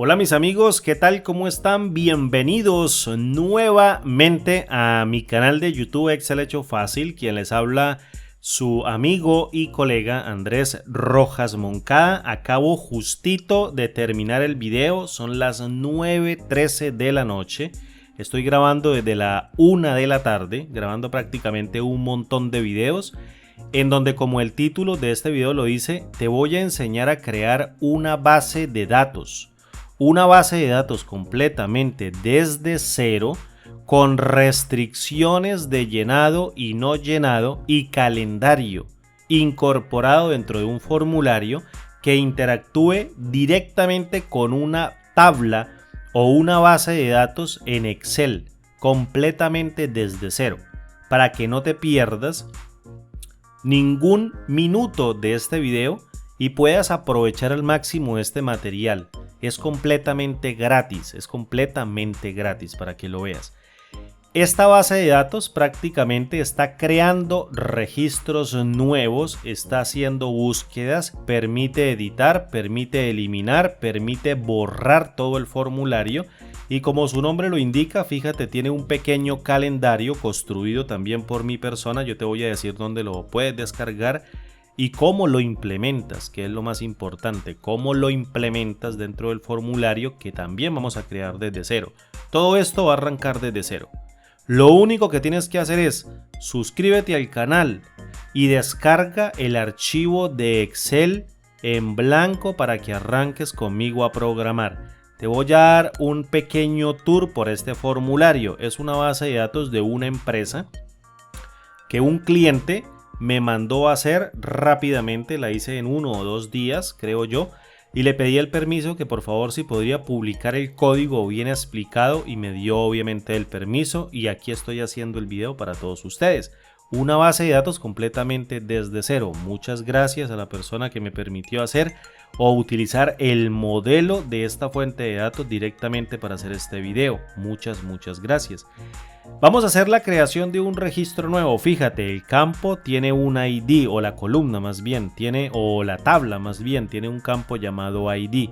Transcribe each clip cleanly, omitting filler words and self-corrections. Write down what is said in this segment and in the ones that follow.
Hola mis amigos, ¿qué tal? ¿Cómo están? Bienvenidos nuevamente a mi canal de YouTube Excel Hecho Fácil. Quien les habla, su amigo y colega Andrés Rojas Moncada. Acabo justito de terminar el video, son las 9:13 de la noche. Estoy grabando desde la 1 de la tarde, grabando prácticamente un montón de videos, en donde, como el título de este video lo dice, te voy a enseñar a crear una base de datos. Una base de datos completamente desde cero, con restricciones de llenado y no llenado y calendario incorporado dentro de un formulario que interactúe directamente con una tabla o una base de datos en Excel, completamente desde cero, para que no te pierdas ningún minuto de este video y puedas aprovechar al máximo este material. Es completamente gratis para que lo veas. Esta base de datos prácticamente está creando registros nuevos, está haciendo búsquedas, permite editar, permite eliminar, permite borrar todo el formulario y, como su nombre lo indica, fíjate, tiene un pequeño calendario construido también por mi persona. Yo te voy a decir dónde lo puedes descargar y cómo lo implementas, que es lo más importante, cómo lo implementas dentro del formulario que también vamos a crear desde cero. Todo esto va a arrancar desde cero. Lo único que tienes que hacer es suscríbete al canal y descarga el archivo de Excel en blanco para que arranques conmigo a programar. Te voy a dar un pequeño tour por este formulario. Es una base de datos de una empresa que un cliente me mandó a hacer rápidamente. La hice en 1 o 2 días, creo yo, y le pedí el permiso que por favor si podría publicar el código bien explicado, y me dio obviamente el permiso, y aquí estoy haciendo el video para todos ustedes. Una base de datos completamente desde cero. Muchas gracias a la persona que me permitió hacer o utilizar el modelo de esta fuente de datos directamente para hacer este video. Muchas gracias. Vamos a hacer la creación de un registro nuevo. Fíjate, el campo tiene un ID, o la columna más bien, o la tabla más bien, tiene un campo llamado ID.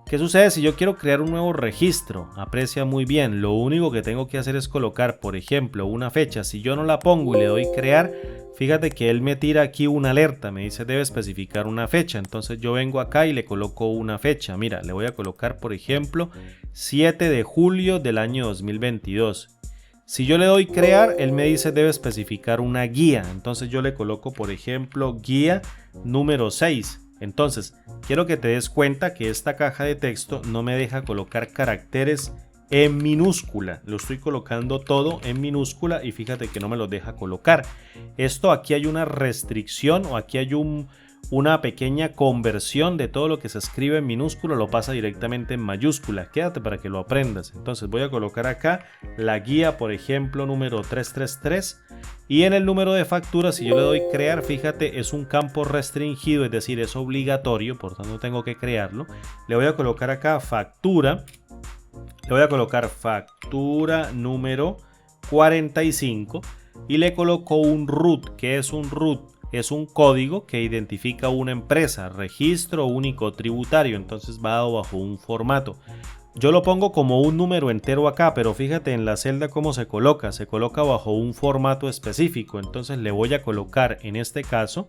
¿Qué sucede si yo quiero crear un nuevo registro? Aprecia muy bien, lo único que tengo que hacer es colocar, por ejemplo, una fecha. Si yo no la pongo y le doy crear, fíjate que él me tira aquí una alerta, me dice debe especificar una fecha. Entonces yo vengo acá y le coloco una fecha. Mira, le voy a colocar, por ejemplo, 7 de julio del año 2022. Si yo le doy crear, él me dice debe especificar una guía. Entonces yo le coloco, por ejemplo, guía número 6. Entonces quiero que te des cuenta que esta caja de texto no me deja colocar caracteres en minúscula. Lo estoy colocando todo en minúscula y fíjate que no me lo deja colocar. Esto, aquí hay una restricción, o aquí hay una pequeña conversión de todo lo que se escribe en minúscula, lo pasa directamente en mayúscula. Quédate para que lo aprendas. Entonces voy a colocar acá la guía, por ejemplo, número 333, y en el número de factura, si yo le doy crear, fíjate, es un campo restringido, es decir, es obligatorio, por tanto tengo que crearlo. Le voy a colocar acá factura, le voy a colocar factura número 45 y le coloco un root. ¿Qué es un root? Es un código que identifica una empresa, registro único tributario, entonces va dado bajo un formato. Yo lo pongo como un número entero acá, pero fíjate en la celda cómo se coloca bajo un formato específico. Entonces le voy a colocar, en este caso,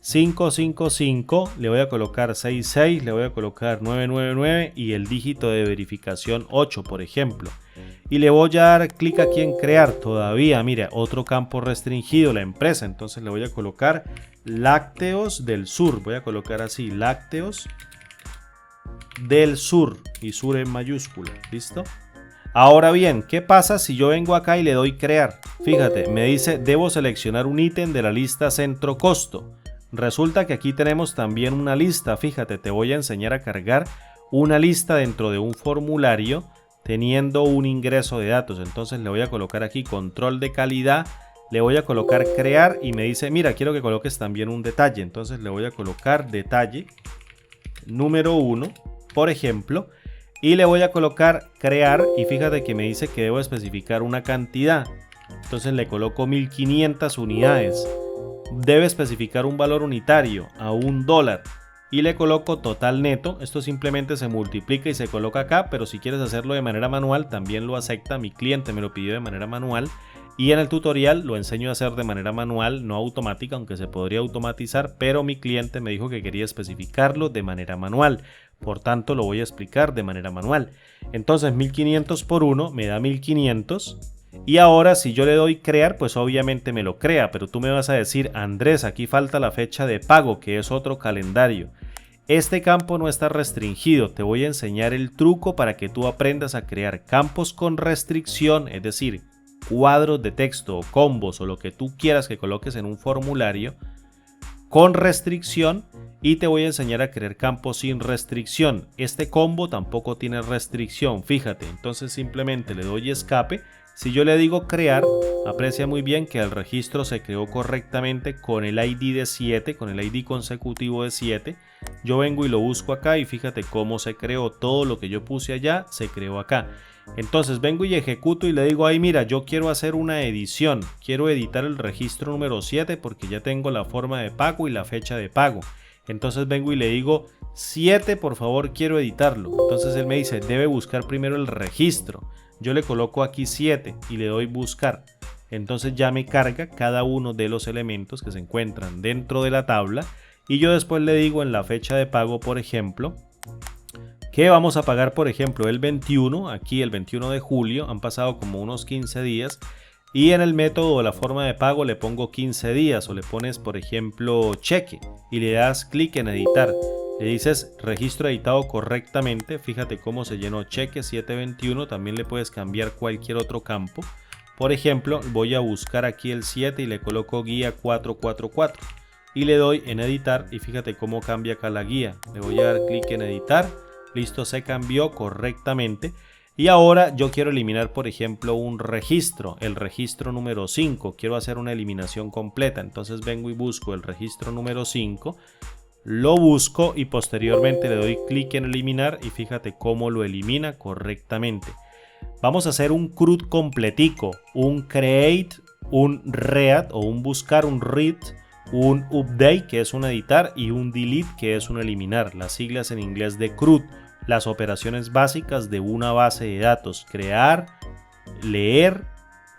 555, le voy a colocar 66, le voy a colocar 999 y el dígito de verificación 8, por ejemplo. Y le voy a dar clic aquí en crear. Todavía, mira, otro campo restringido, la empresa. Entonces le voy a colocar Lácteos del Sur. Voy a colocar así, Lácteos del Sur, y sur en mayúscula. ¿Listo? Ahora bien, ¿qué pasa si yo vengo acá y le doy crear? Fíjate, me dice debo seleccionar un ítem de la lista centro costo. Resulta que aquí tenemos también una lista. Fíjate, te voy a enseñar a cargar una lista dentro de un formulario teniendo un ingreso de datos. Entonces le voy a colocar aquí control de calidad, le voy a colocar crear y me dice mira, quiero que coloques también un detalle. Entonces le voy a colocar detalle número 1, por ejemplo, y le voy a colocar crear y fíjate que me dice que debo especificar una cantidad. Entonces le coloco 1500 unidades. Debe especificar un valor unitario a $1. y le coloco total neto. Esto simplemente se multiplica y se coloca acá, pero si quieres hacerlo de manera manual también lo acepta. Mi cliente me lo pidió de manera manual y en el tutorial lo enseño a hacer de manera manual, no automática, aunque se podría automatizar, pero mi cliente me dijo que quería especificarlo de manera manual. Por tanto, lo voy a explicar de manera manual. Entonces 1500 por 1 me da 1500. Y ahora si yo le doy crear, pues obviamente me lo crea. Pero tú me vas a decir, Andrés, aquí falta la fecha de pago, que es otro calendario. Este campo no está restringido. Te voy a enseñar el truco para que tú aprendas a crear campos con restricción, es decir, cuadros de texto o combos o lo que tú quieras que coloques en un formulario con restricción, y te voy a enseñar a crear campos sin restricción. Este combo tampoco tiene restricción, fíjate. Entonces simplemente le doy escape. Si yo le digo crear, aprecia muy bien que el registro se creó correctamente con el ID de 7, con el ID consecutivo de 7. Yo vengo y lo busco acá y fíjate cómo se creó. Todo lo que yo puse allá se creó acá. Entonces vengo y ejecuto y le digo, ay mira, yo quiero hacer una edición. Quiero editar el registro número 7 porque ya tengo la forma de pago y la fecha de pago. Entonces vengo y le digo 7, por favor, quiero editarlo. Entonces él me dice, debe buscar primero el registro. Yo le coloco aquí 7 y le doy buscar. Entonces ya me carga cada uno de los elementos que se encuentran dentro de la tabla. Y yo después le digo en la fecha de pago, por ejemplo, que vamos a pagar, por ejemplo, el 21. Aquí el 21 de julio. Han pasado como unos 15 días. Y en el método o la forma de pago le pongo 15 días. O le pones, por ejemplo, cheque. Y le das clic en editar. Le dices registro editado correctamente. Fíjate cómo se llenó cheque 721. También le puedes cambiar cualquier otro campo. Por ejemplo, voy a buscar aquí el 7 y le coloco guía 444. Y le doy en editar y fíjate cómo cambia acá la guía. Le voy a dar clic en editar. Listo, se cambió correctamente. Y ahora yo quiero eliminar, por ejemplo, un registro. El registro número 5. Quiero hacer una eliminación completa. Entonces vengo y busco el registro número 5. Lo busco y posteriormente le doy clic en eliminar y fíjate cómo lo elimina correctamente. Vamos a hacer un CRUD completico, un create, un read o un buscar, un read, un update que es un editar y un delete que es un eliminar. Las siglas en inglés de CRUD, las operaciones básicas de una base de datos: crear, leer,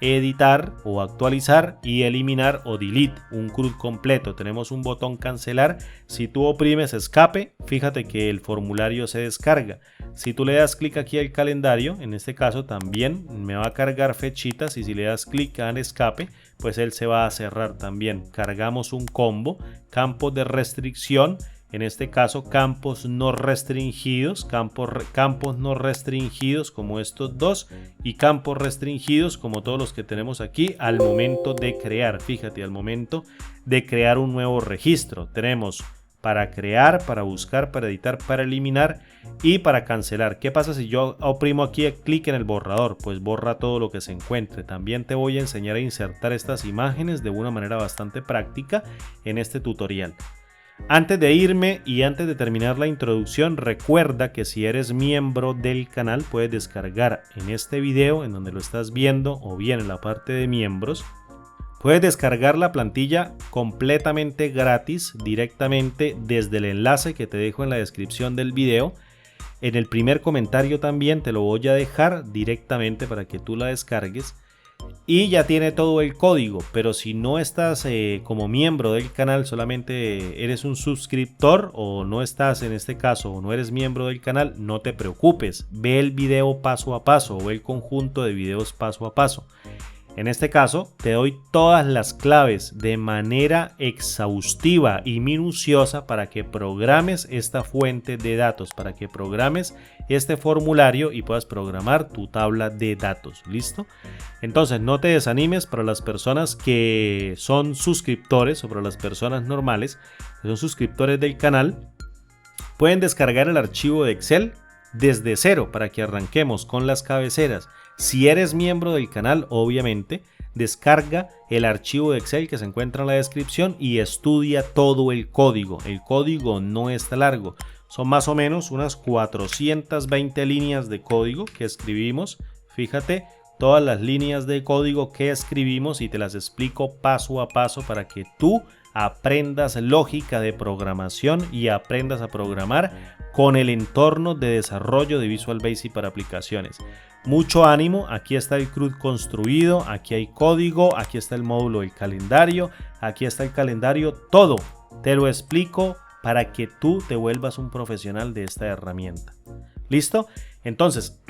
editar o actualizar y eliminar o delete. Un CRUD completo. Tenemos un botón cancelar. Si tú oprimes escape, fíjate que el formulario se descarga. Si tú le das clic aquí al calendario, en este caso también me va a cargar fechitas, y si le das clic en escape, pues él se va a cerrar también. Cargamos un combo, campos de restricción. En este caso, campos no restringidos, campos no restringidos como estos dos, y campos restringidos como todos los que tenemos aquí al momento de crear. Fíjate, al momento de crear un nuevo registro tenemos para crear, para buscar, para editar, para eliminar y para cancelar. ¿Qué pasa si yo oprimo aquí clic en el borrador? Pues borra todo lo que se encuentre. También te voy a enseñar a insertar estas imágenes de una manera bastante práctica en este tutorial. Antes de irme y antes de terminar la introducción, recuerda que si eres miembro del canal puedes descargar en este video, en donde lo estás viendo, o bien en la parte de miembros, puedes descargar la plantilla completamente gratis directamente desde el enlace que te dejo en la descripción del video. En el primer comentario también te lo voy a dejar directamente para que tú la descargues. Y ya tiene todo el código, pero si no estás como miembro del canal, solamente eres un suscriptor, o no estás en este caso, o no eres miembro del canal, no te preocupes, ve el video paso a paso, o el conjunto de videos paso a paso. En este caso te doy todas las claves de manera exhaustiva y minuciosa para que programes esta fuente de datos, para que programes este formulario y puedas programar tu tabla de datos. ¿Listo? Entonces no te desanimes. Para las personas que son suscriptores o para las personas normales que son suscriptores del canal, pueden descargar el archivo de Excel desde cero para que arranquemos con las cabeceras. Si eres miembro del canal, obviamente, descarga el archivo de Excel que se encuentra en la descripción y estudia todo el código. El código no está largo. Son más o menos unas 420 líneas de código que escribimos. Fíjate, todas las líneas de código que escribimos y te las explico paso a paso para que tú aprendas lógica de programación y aprendas a programar con el entorno de desarrollo de Visual Basic para aplicaciones. Mucho ánimo, aquí está el CRUD construido, aquí hay código, aquí está el módulo del calendario, aquí está el calendario, todo te lo explico para que tú te vuelvas un profesional de esta herramienta. ¿Listo? Entonces,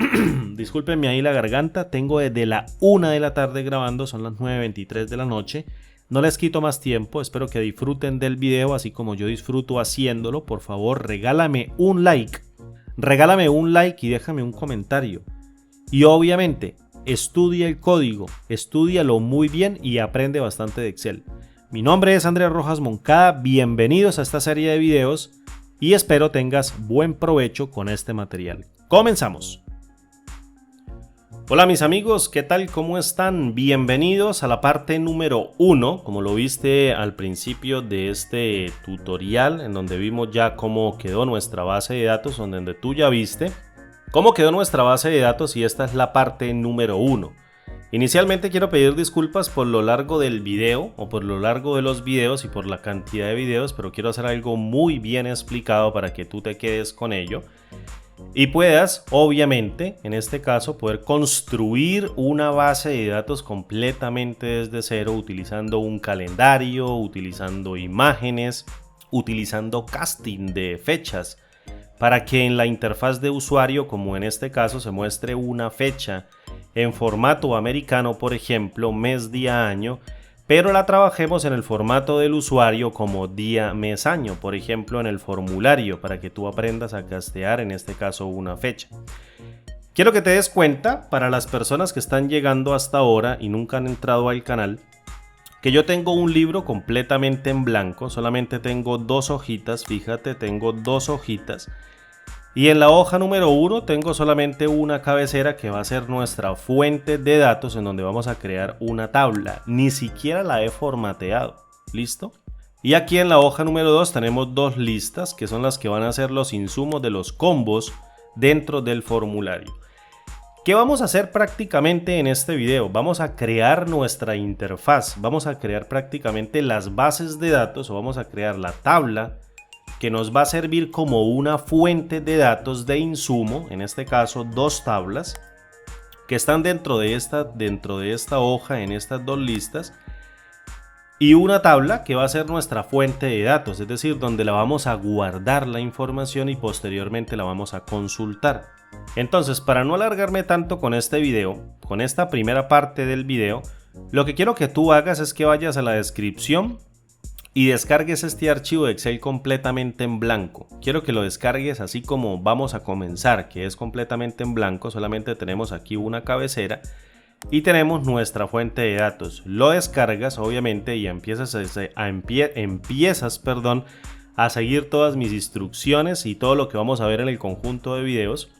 discúlpenme ahí la garganta, tengo desde la 1 de la tarde grabando, son las 9:23 de la noche. No les quito más tiempo, espero que disfruten del video así como yo disfruto haciéndolo. Por favor, regálame un like y déjame un comentario. Y obviamente, estudia el código, estúdialo muy bien y aprende bastante de Excel. Mi nombre es Andrés Rojas Moncada, bienvenidos a esta serie de videos y espero tengas buen provecho con este material. ¡Comenzamos! Hola mis amigos, ¿qué tal? ¿Cómo están? Bienvenidos a la parte número 1, como lo viste al principio de este tutorial, en donde vimos ya cómo quedó nuestra base de datos, donde tú ya viste cómo quedó nuestra base de datos y esta es la parte número 1. Inicialmente quiero pedir disculpas por lo largo del video o por lo largo de los videos y por la cantidad de videos, pero quiero hacer algo muy bien explicado para que tú te quedes con ello y puedas, obviamente, en este caso, poder construir una base de datos completamente desde cero, utilizando un calendario, utilizando imágenes, utilizando casting de fechas, para que en la interfaz de usuario, como en este caso, se muestre una fecha en formato americano, por ejemplo, mes, día, año, pero la trabajemos en el formato del usuario como día, mes, año, por ejemplo en el formulario, para que tú aprendas a castear en este caso una fecha. Quiero que te des cuenta, para las personas que están llegando hasta ahora y nunca han entrado al canal, que yo tengo un libro completamente en blanco, solamente tengo 2 hojitas, fíjate, tengo 2 hojitas. Y en la hoja número 1 tengo solamente una cabecera que va a ser nuestra fuente de datos en donde vamos a crear una tabla. Ni siquiera la he formateado. ¿Listo? Y aquí en la hoja número 2 tenemos 2 listas que son las que van a ser los insumos de los combos dentro del formulario. ¿Qué vamos a hacer prácticamente en este video? Vamos a crear nuestra interfaz. Vamos a crear prácticamente las bases de datos o vamos a crear la tabla que nos va a servir como una fuente de datos de insumo, en este caso 2 tablas que están dentro de esta hoja en estas 2 listas y una tabla que va a ser nuestra fuente de datos, es decir, donde la vamos a guardar la información y posteriormente la vamos a consultar. Entonces, para no alargarme tanto con este video, con esta primera parte del video, lo que quiero que tú hagas es que vayas a la descripción y descargues este archivo de Excel completamente en blanco. Quiero que lo descargues así como vamos a comenzar, que es completamente en blanco. Solamente tenemos aquí una cabecera y tenemos nuestra fuente de datos. Lo descargas obviamente y empiezas a seguir todas mis instrucciones y todo lo que vamos a ver en el conjunto de videos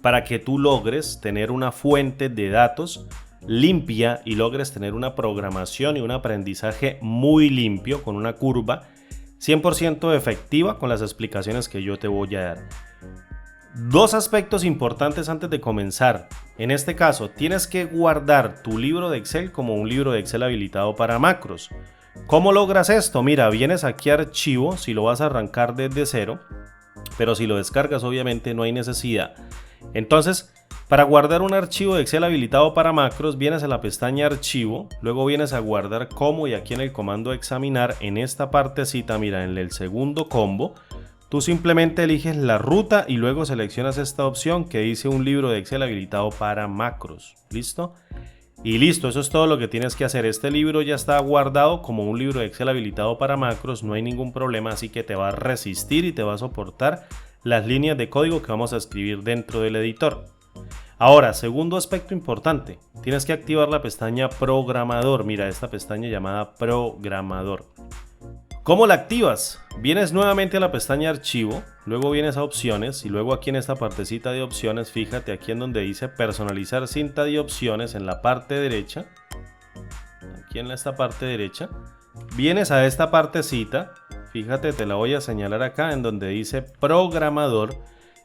para que tú logres tener una fuente de datos limpia y logres tener una programación y un aprendizaje muy limpio con una curva 100% efectiva con las explicaciones que yo te voy a dar. 2 aspectos importantes antes de comenzar. En este caso, tienes que guardar tu libro de Excel como un libro de Excel habilitado para macros. ¿Cómo logras esto? Mira, vienes aquí a archivo, si lo vas a arrancar desde cero, pero si lo descargas obviamente no hay necesidad. Entonces, para guardar un archivo de Excel habilitado para macros, vienes a la pestaña archivo, luego vienes a guardar como y aquí en el comando examinar, en esta partecita, mira, en el segundo combo, tú simplemente eliges la ruta y luego seleccionas esta opción que dice un libro de Excel habilitado para macros. ¿Listo? Y listo, eso es todo lo que tienes que hacer. Este libro ya está guardado como un libro de Excel habilitado para macros, no hay ningún problema, así que te va a resistir y te va a soportar las líneas de código que vamos a escribir dentro del editor. Ahora, segundo aspecto importante, tienes que activar la pestaña Programador. Mira, esta pestaña llamada Programador. ¿Cómo la activas? Vienes nuevamente a la pestaña Archivo, luego vienes a Opciones y luego aquí en esta partecita de Opciones, fíjate aquí en donde dice Personalizar cinta de opciones en la parte derecha. Aquí en esta parte derecha, vienes a esta partecita, fíjate, te la voy a señalar acá en donde dice Programador.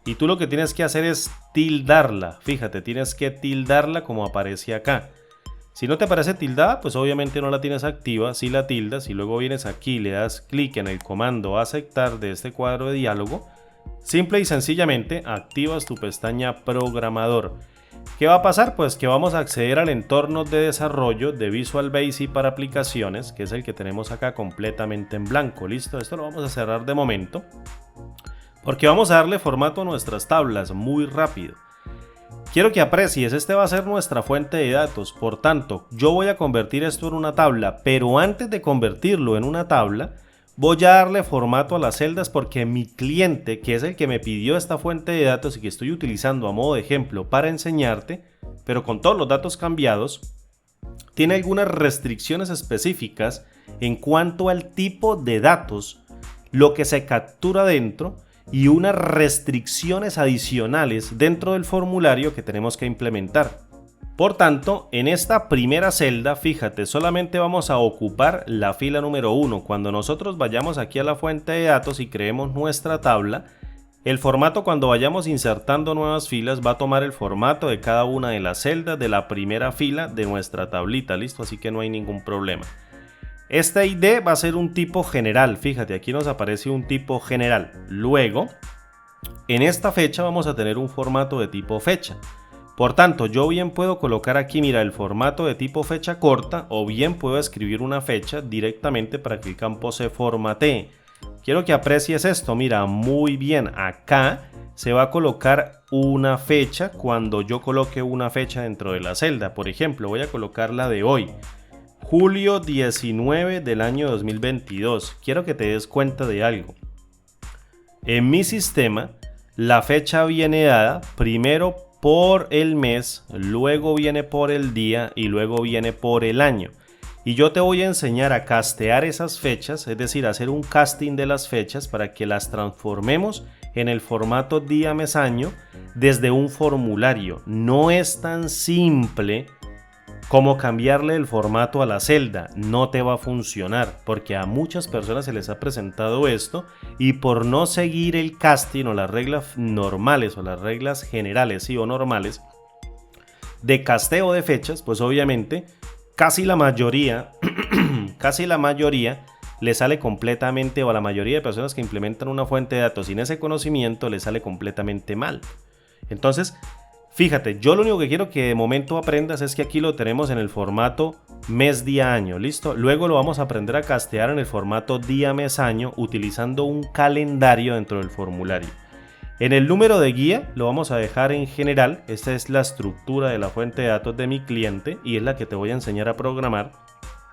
Y tú lo que tienes que hacer es tildarla, fíjate, tienes que tildarla como aparece acá. Si no te aparece tildada, pues obviamente no la tienes activa. Si la tildas y luego vienes aquí y le das clic en el comando aceptar de este cuadro de diálogo, simple y sencillamente activas tu pestaña programador. ¿Qué va a pasar? Pues que vamos a acceder al entorno de desarrollo de Visual Basic para aplicaciones, que es el que tenemos acá completamente en blanco. ¿Listo? Esto lo vamos a cerrar de momento, porque vamos a darle formato a nuestras tablas muy rápido. Quiero que aprecies, este va a ser nuestra fuente de datos, por tanto, yo voy a convertir esto en una tabla, pero antes de convertirlo en una tabla, voy a darle formato a las celdas porque mi cliente, que es el que me pidió esta fuente de datos y que estoy utilizando a modo de ejemplo para enseñarte, pero con todos los datos cambiados, tiene algunas restricciones específicas en cuanto al tipo de datos, lo que se captura dentro, y unas restricciones adicionales dentro del formulario que tenemos que implementar. Por tanto, en esta primera celda, fíjate, solamente vamos a ocupar la fila número 1. Cuando nosotros vayamos aquí a la fuente de datos y creemos nuestra tabla, el formato cuando vayamos insertando nuevas filas va a tomar el formato de cada una de las celdas de la primera fila de nuestra tablita, ¿listo? Así que no hay ningún problema. Esta ID va a ser un tipo general, fíjate, aquí nos aparece un tipo general. Luego, en esta fecha vamos a tener un formato de tipo fecha. Por tanto, yo bien puedo colocar aquí, mira, el formato de tipo fecha corta, o bien puedo escribir una fecha directamente para que el campo se formatee. Quiero que aprecies esto, mira, muy bien, acá se va a colocar una fecha cuando yo coloque una fecha dentro de la celda. Por ejemplo, voy a colocar la de hoy. Julio 19 del año 2022. Quiero que te des cuenta de algo. En mi sistema, la fecha viene dada primero por el mes, luego viene por el día y luego viene por el año. Y yo te voy a enseñar a castear esas fechas, es decir, hacer un casting de las fechas para que las transformemos en el formato día, mes, año desde un formulario. No es tan simple como cambiarle el formato a la celda, no te va a funcionar porque a muchas personas se les ha presentado esto y por no seguir el casting o las reglas normales o las reglas generales o normales de casteo de fechas, pues obviamente casi la mayoría le sale completamente, o a la mayoría de personas que implementan una fuente de datos sin ese conocimiento le sale completamente mal. Entonces, fíjate, yo lo único que quiero que de momento aprendas es que aquí lo tenemos en el formato mes, día, año, ¿listo? Luego lo vamos a aprender a castear en el formato día, mes, año utilizando un calendario dentro del formulario. En el número de guía lo vamos a dejar en general, esta es la estructura de la fuente de datos de mi cliente y es la que te voy a enseñar a programar.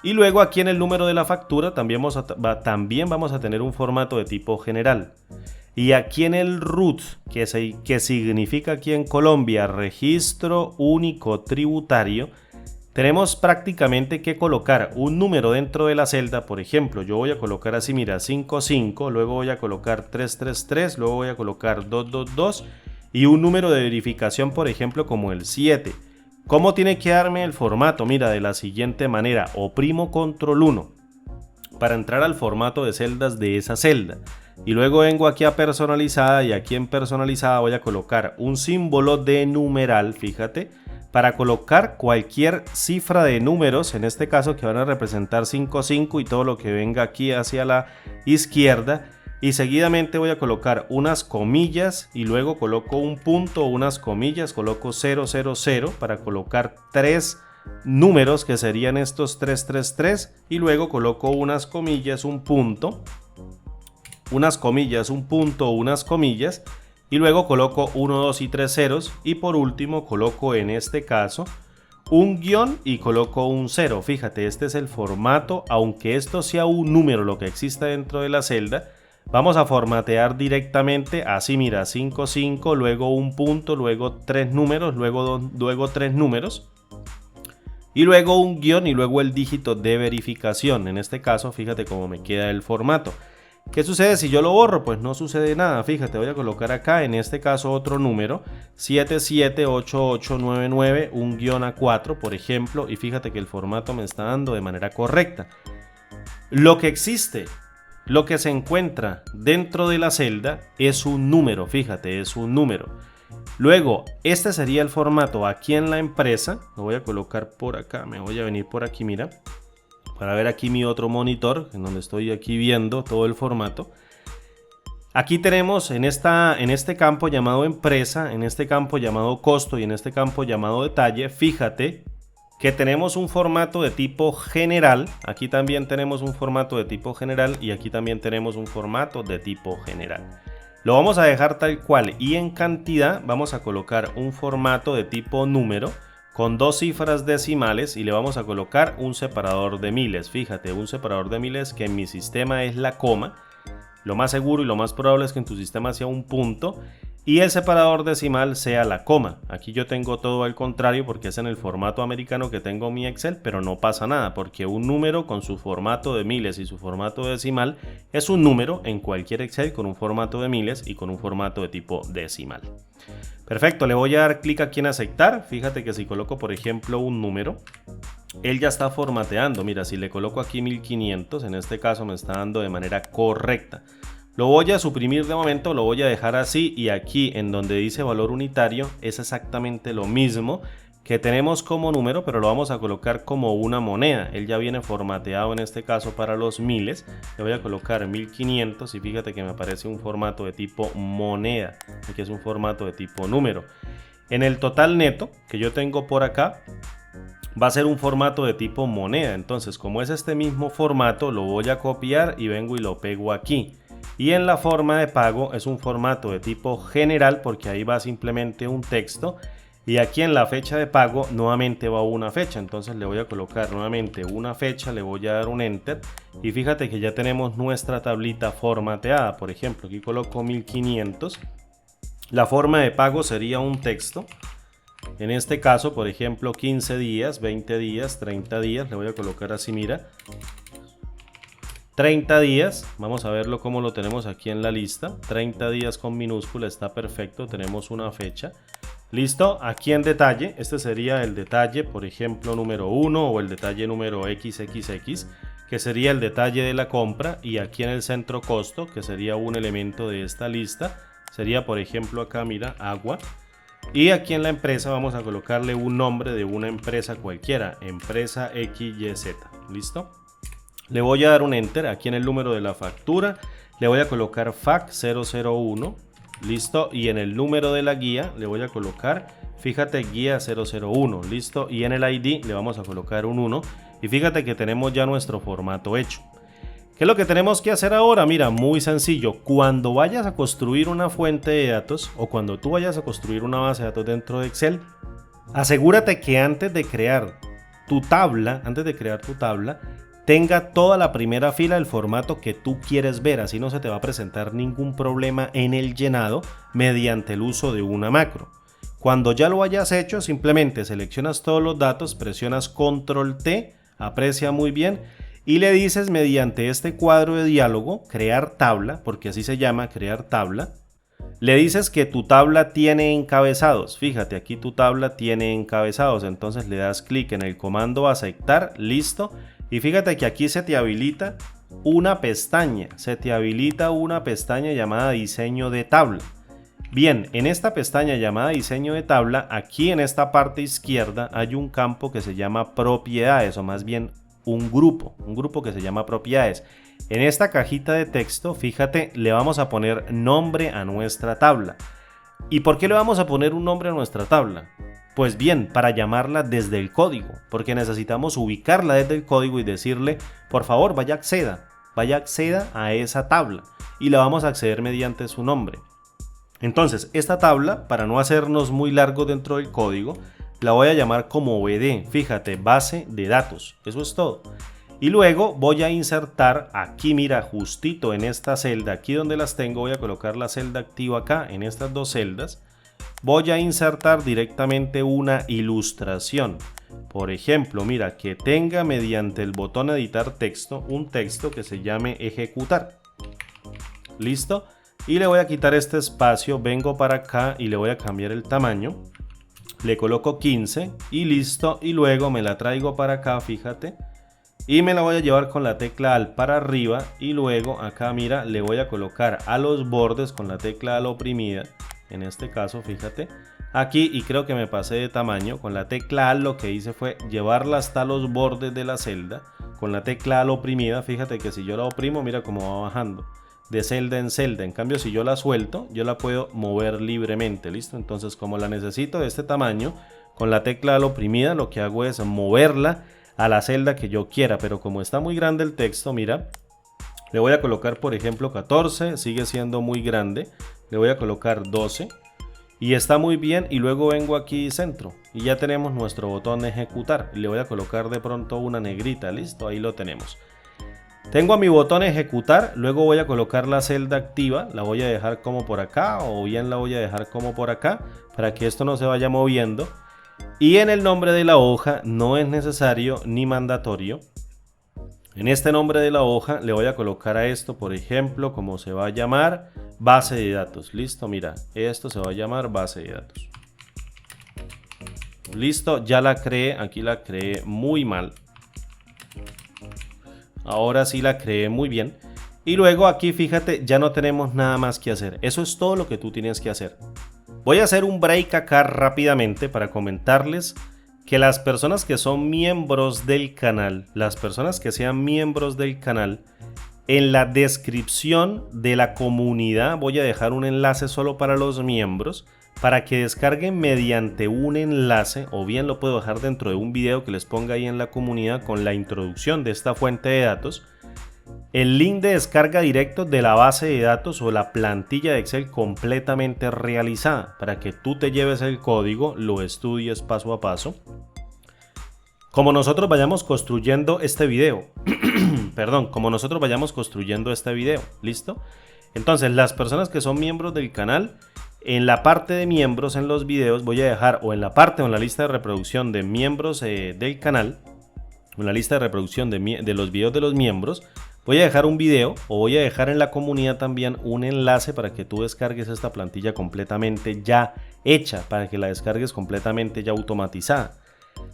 Y luego aquí en el número de la factura también vamos a tener un formato de tipo general. Y aquí en el RUT, que significa aquí en Colombia Registro Único Tributario, tenemos prácticamente que colocar un número dentro de la celda. Por ejemplo, yo voy a colocar así, mira, 55, luego voy a colocar 333, luego voy a colocar 222 y un número de verificación, por ejemplo, como el 7. ¿Cómo tiene que darme el formato? Mira, de la siguiente manera, oprimo control 1 para entrar al formato de celdas de esa celda. Y luego vengo aquí a personalizada y aquí en personalizada voy a colocar un símbolo de numeral, fíjate, para colocar cualquier cifra de números, en este caso que van a representar 55 y todo lo que venga aquí hacia la izquierda. Y seguidamente voy a colocar unas comillas y luego coloco un punto o unas comillas, coloco 000 para colocar tres números que serían estos 333 y luego coloco unas comillas, un punto, unas comillas, un punto, unas comillas y luego coloco 1, 2 y 3 ceros y por último coloco en este caso un guión y coloco un 0. Fíjate, este es el formato, aunque esto sea un número lo que exista dentro de la celda, vamos a formatear directamente así, mira, 5, 5, luego un punto, luego 3 números, luego 3 números y luego un guión y luego el dígito de verificación. En este caso, fíjate cómo me queda el formato. ¿Qué sucede si yo lo borro? Pues no sucede nada. Fíjate, voy a colocar acá, en este caso otro número, 778899, un guión A4, por ejemplo, y fíjate que el formato me está dando de manera correcta. Lo que existe, lo que se encuentra dentro de la celda es un número, fíjate, es un número. Luego, este sería el formato aquí en la empresa. Lo voy a colocar por acá, me voy a venir por aquí, mira, para ver aquí mi otro monitor, en donde estoy aquí viendo todo el formato. Aquí tenemos en este campo llamado empresa, en este campo llamado costo y en este campo llamado detalle, fíjate que tenemos un formato de tipo general. Aquí también tenemos un formato de tipo general y aquí también tenemos un formato de tipo general. Lo vamos a dejar tal cual y en cantidad vamos a colocar un formato de tipo número con 2 cifras decimales y le vamos a colocar un separador de miles. Fíjate, un separador de miles que en mi sistema es la coma. Lo más seguro y lo más probable es que en tu sistema sea un punto y el separador decimal sea la coma. Aquí yo tengo todo al contrario porque es en el formato americano que tengo mi Excel, pero no pasa nada porque un número con su formato de miles y su formato decimal es un número en cualquier Excel con un formato de miles y con un formato de tipo decimal. Perfecto, le voy a dar clic aquí en aceptar. Fíjate que si coloco por ejemplo un número, él ya está formateando. Mira, si le coloco aquí 1500, en este caso me está dando de manera correcta. Lo voy a suprimir de momento, lo voy a dejar así y aquí en donde dice valor unitario es exactamente lo mismo que tenemos como número, pero lo vamos a colocar como una moneda. Él ya viene formateado en este caso para los miles. Le voy a colocar 1500 y fíjate que me aparece un formato de tipo moneda, aquí es un formato de tipo número. En el total neto que yo tengo por acá va a ser un formato de tipo moneda. Entonces, como es este mismo formato, lo voy a copiar y vengo y lo pego aquí. Y en la forma de pago es un formato de tipo general porque ahí va simplemente un texto. Y aquí en la fecha de pago nuevamente va una fecha. Entonces le voy a colocar nuevamente una fecha, le voy a dar un enter. Y fíjate que ya tenemos nuestra tablita formateada. Por ejemplo, aquí coloco 1500. La forma de pago sería un texto. En este caso, por ejemplo, 15 días, 20 días, 30 días. Le voy a colocar así, mira. 30 días, vamos a verlo como lo tenemos aquí en la lista. 30 días con minúscula, está perfecto, tenemos una fecha. Listo, aquí en detalle, este sería el detalle, por ejemplo, número 1 o el detalle número XXX, que sería el detalle de la compra. Y aquí en el centro costo, que sería un elemento de esta lista, sería por ejemplo acá, mira, agua. Y aquí en la empresa vamos a colocarle un nombre de una empresa cualquiera, empresa XYZ, ¿listo? Le voy a dar un enter aquí en el número de la factura, le voy a colocar FAC 001, listo, y en el número de la guía le voy a colocar, fíjate, guía 001, listo, y en el ID le vamos a colocar un 1 y fíjate que tenemos ya nuestro formato hecho. ¿Qué es lo que tenemos que hacer ahora? Mira, muy sencillo. Cuando vayas a construir una fuente de datos o cuando tú vayas a construir una base de datos dentro de Excel, asegúrate que antes de crear tu tabla, tenga toda la primera fila el formato que tú quieres ver, así no se te va a presentar ningún problema en el llenado mediante el uso de una macro. Cuando ya lo hayas hecho, simplemente seleccionas todos los datos, presionas Control T, aprecia muy bien y le dices mediante este cuadro de diálogo, crear tabla, porque así se llama, crear tabla. Le dices que tu tabla tiene encabezados, fíjate aquí tu tabla tiene encabezados, entonces le das clic en el comando aceptar, listo. Y fíjate que aquí se te habilita una pestaña, llamada diseño de tabla. Bien, en esta pestaña llamada diseño de tabla, aquí en esta parte izquierda hay un campo que se llama propiedades, o más bien un grupo que se llama propiedades. En esta cajita de texto, fíjate, le vamos a poner nombre a nuestra tabla. ¿Y por qué le vamos a poner un nombre a nuestra tabla? Pues bien, para llamarla desde el código, porque necesitamos ubicarla desde el código y decirle, por favor, vaya acceda a esa tabla y la vamos a acceder mediante su nombre. Entonces, esta tabla, para no hacernos muy largo dentro del código, la voy a llamar como BD, fíjate, base de datos, eso es todo. Y luego voy a insertar aquí, mira, justito en esta celda, aquí donde las tengo, voy a colocar la celda activa acá, en estas dos celdas. Voy a insertar directamente una ilustración. Por ejemplo, mira, que tenga mediante el botón editar texto, un texto que se llame ejecutar. ¿Listo? Y le voy a quitar este espacio, vengo para acá y le voy a cambiar el tamaño. Le coloco 15 y listo. Y luego me la traigo para acá, fíjate. Y me la voy a llevar con la tecla Alt para arriba. Y luego acá, mira, le voy a colocar a los bordes con la tecla Alt oprimida. en este caso, fíjate, aquí, y creo que me pasé de tamaño. Con la tecla Alt lo que hice fue llevarla hasta los bordes de la celda. Con la tecla Alt oprimida, fíjate que si yo la oprimo, mira cómo va bajando de celda en celda. En cambio, si yo la suelto, yo la puedo mover libremente, ¿listo? Entonces, como la necesito de este tamaño, con la tecla Alt oprimida lo que hago es moverla a la celda que yo quiera. Pero como está muy grande el texto, mira, le voy a colocar, por ejemplo, 14, sigue siendo muy grande. Le voy a colocar 12 y está muy bien. Y luego vengo aquí centro y ya tenemos nuestro botón de ejecutar. Le voy a colocar de pronto una negrita, listo, ahí lo tenemos. Tengo a mi botón ejecutar, luego voy a colocar la celda activa, la voy a dejar como por acá o bien la voy a dejar como por acá para que esto no se vaya moviendo. Y en el nombre de la hoja no es necesario ni mandatorio. En este nombre de la hoja le voy a colocar a esto, por ejemplo, como se va a llamar, base de datos. Listo, mira, esto se va a llamar base de datos. Listo, ya la creé, aquí la creé muy mal. Ahora sí la creé muy bien. Y luego aquí, fíjate, ya no tenemos nada más que hacer. Eso es todo lo que tú tienes que hacer. Voy a hacer un break acá rápidamente para comentarles que las personas que son miembros del canal, las personas que sean miembros del canal, en la descripción de la comunidad voy a dejar un enlace solo para los miembros para que descarguen mediante un enlace, o bien lo puedo dejar dentro de un video que les ponga ahí en la comunidad con la introducción de esta fuente de datos, el link de descarga directo de la base de datos o la plantilla de Excel completamente realizada para que tú te lleves el código, lo estudies paso a paso. Como nosotros vayamos construyendo este video, perdón, como nosotros vayamos construyendo este video, ¿listo? Entonces, las personas que son miembros del canal, en la parte de miembros en los videos voy a dejar, o en la parte o en la lista de reproducción de miembros del canal, en la lista de reproducción de los videos de los miembros, voy a dejar un video o voy a dejar en la comunidad también un enlace para que tú descargues esta plantilla completamente ya hecha, para que la descargues completamente ya automatizada.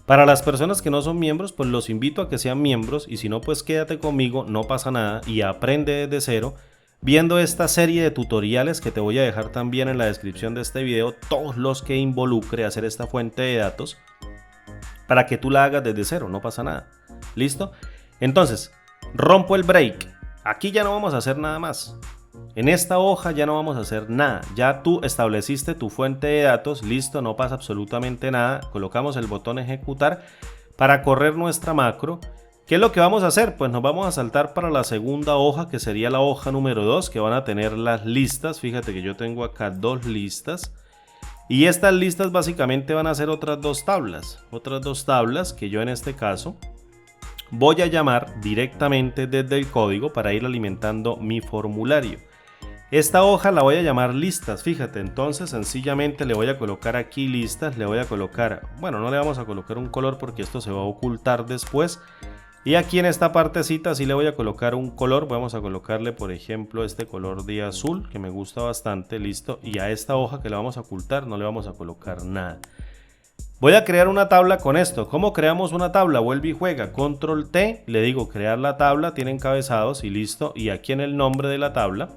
Para las personas que no son miembros, pues los invito a que sean miembros, y si no, pues quédate conmigo, no pasa nada y aprende desde cero viendo esta serie de tutoriales que te voy a dejar también en la descripción de este video, todos los que involucre hacer esta fuente de datos para que tú la hagas desde cero, no pasa nada. ¿Listo? Entonces, rompo el break. Aquí ya no vamos a hacer nada más. En esta hoja ya no vamos a hacer nada. Ya tú estableciste tu fuente de datos, listo, no pasa absolutamente nada. Colocamos el botón ejecutar para correr nuestra macro. ¿Qué es lo que vamos a hacer? Pues nos vamos a saltar para la segunda hoja, que sería la hoja número 2, que van a tener las listas. Fíjate que yo tengo acá 2 listas. Y estas listas básicamente van a ser otras 2 tablas. Otras 2 tablas que yo en este caso voy a llamar directamente desde el código para ir alimentando mi formulario. Esta hoja la voy a llamar listas, fíjate, entonces sencillamente le voy a colocar aquí listas, le voy a colocar, bueno, no le vamos a colocar un color porque esto se va a ocultar después. Y aquí en esta partecita sí le voy a colocar un color, vamos a colocarle por ejemplo este color de azul que me gusta bastante, listo. Y a esta hoja que la vamos a ocultar no le vamos a colocar nada. Voy a crear una tabla con esto. ¿Cómo creamos una tabla? Vuelve y juega, control T, le digo crear la tabla, tiene encabezados y listo. Y aquí en el nombre de la tabla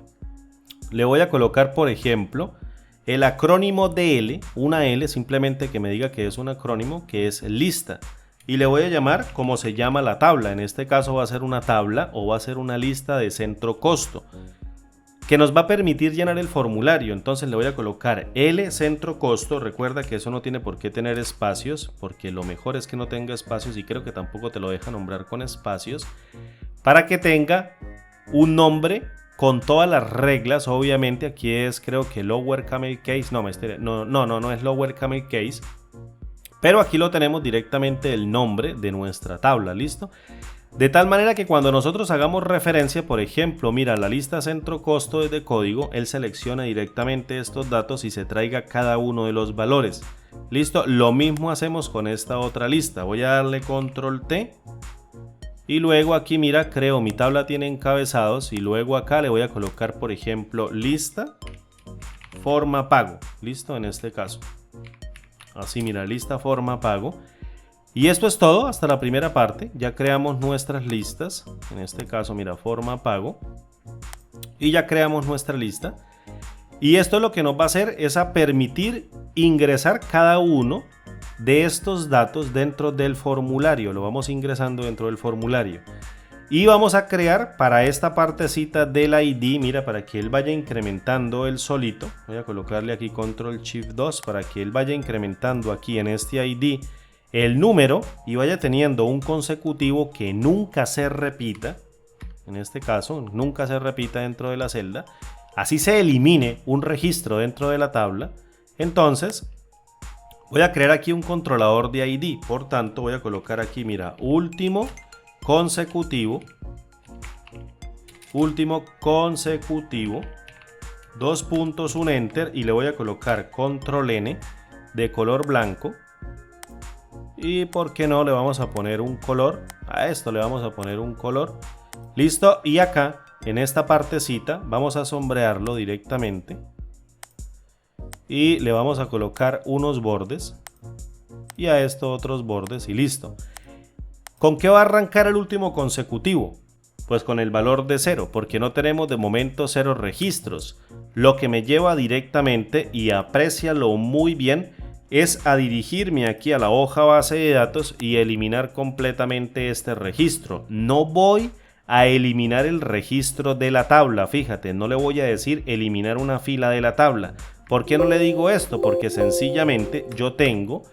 le voy a colocar por ejemplo el acrónimo de L, una L simplemente que me diga que es un acrónimo, que es lista. Y le voy a llamar como se llama la tabla. En este caso va a ser una tabla o va a ser una lista de centro costo que nos va a permitir llenar el formulario. Entonces le voy a colocar L centro costo. Recuerda que eso no tiene por qué tener espacios, porque lo mejor es que no tenga espacios y creo que tampoco te lo deja nombrar con espacios, para que tenga un nombre con todas las reglas. Obviamente aquí es, creo que lower camel case, no es lower camel case, pero aquí lo tenemos directamente el nombre de nuestra tabla, ¿listo? De tal manera que cuando nosotros hagamos referencia, por ejemplo, mira, la lista centro costo desde código, él selecciona directamente estos datos y se traiga cada uno de los valores. ¿Listo? Lo mismo hacemos con esta otra lista. Voy a darle control T. Y luego aquí, mira, creo mi tabla tiene encabezados. Y luego acá le voy a colocar, por ejemplo, lista, forma, pago. ¿Listo? En este caso. Así, mira, lista, forma, pago. Y esto es todo hasta la primera parte. Ya creamos nuestras listas. En este caso, mira, forma, pago. Y ya creamos nuestra lista. Y esto lo que nos va a hacer es a permitir ingresar cada uno de estos datos dentro del formulario. Lo vamos ingresando dentro del formulario. Y vamos a crear para esta partecita del ID, mira, para que él vaya incrementando él solito. Voy a colocarle aquí Control Shift 2 para que él vaya incrementando aquí en este ID el número y vaya teniendo un consecutivo que nunca se repita. En este caso, nunca se repita dentro de la celda. Así se elimine un registro dentro de la tabla. Entonces, voy a crear aquí un controlador de ID. Por tanto, voy a colocar aquí, mira, último consecutivo, dos puntos, un enter, y le voy a colocar control N de color blanco. Y por qué no le vamos a poner un color, a esto le vamos a poner un color, listo. Y acá en esta partecita vamos a sombrearlo directamente y le vamos a colocar unos bordes y a esto otros bordes y listo. ¿Con qué va a arrancar el último consecutivo? Pues con el valor de 0, porque no tenemos de momento 0 registros. Lo que me lleva directamente, y aprécialo muy bien, es a dirigirme aquí a la hoja base de datos y eliminar completamente este registro. No voy a eliminar el registro de la tabla, fíjate, no le voy a decir eliminar una fila de la tabla. ¿Por qué no le digo esto? Porque sencillamente yo tengo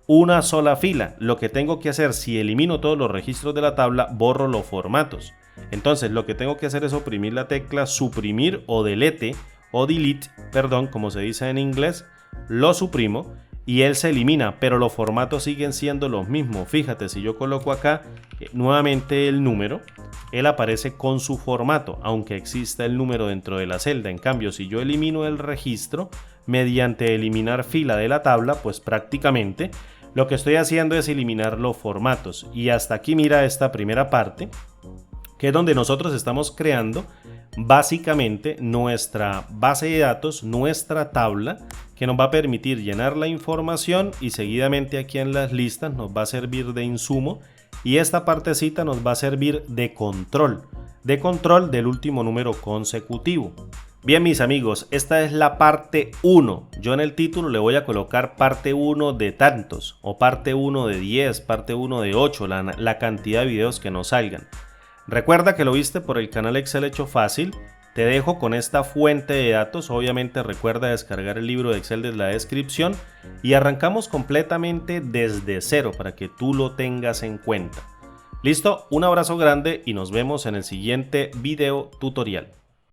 una sola fila. Lo que tengo que hacer, si elimino todos los registros de la tabla, borro los formatos. Entonces lo que tengo que hacer es oprimir la tecla suprimir o delete, perdón, como se dice en inglés, lo suprimo y él se elimina, pero los formatos siguen siendo los mismos. Fíjate, si yo coloco acá nuevamente el número, él aparece con su formato, aunque exista el número dentro de la celda. En cambio, si yo elimino el registro mediante eliminar fila de la tabla, pues prácticamente lo que estoy haciendo es eliminar los formatos. Y hasta aquí mira esta primera parte, que es donde nosotros estamos creando básicamente nuestra base de datos, nuestra tabla, que nos va a permitir llenar la información y seguidamente aquí en las listas nos va a servir de insumo y esta partecita nos va a servir de control del último número consecutivo. Bien, mis amigos, esta es la parte 1. Yo en el título le voy a colocar parte 1 de tantos, o parte 1 de 10, parte 1 de 8, la cantidad de videos que nos salgan. Recuerda que lo viste por el canal Excel Hecho Fácil. Te dejo con esta fuente de datos. Obviamente recuerda descargar el libro de Excel desde la descripción y arrancamos completamente desde cero para que tú lo tengas en cuenta. Listo, un abrazo grande y nos vemos en el siguiente video tutorial.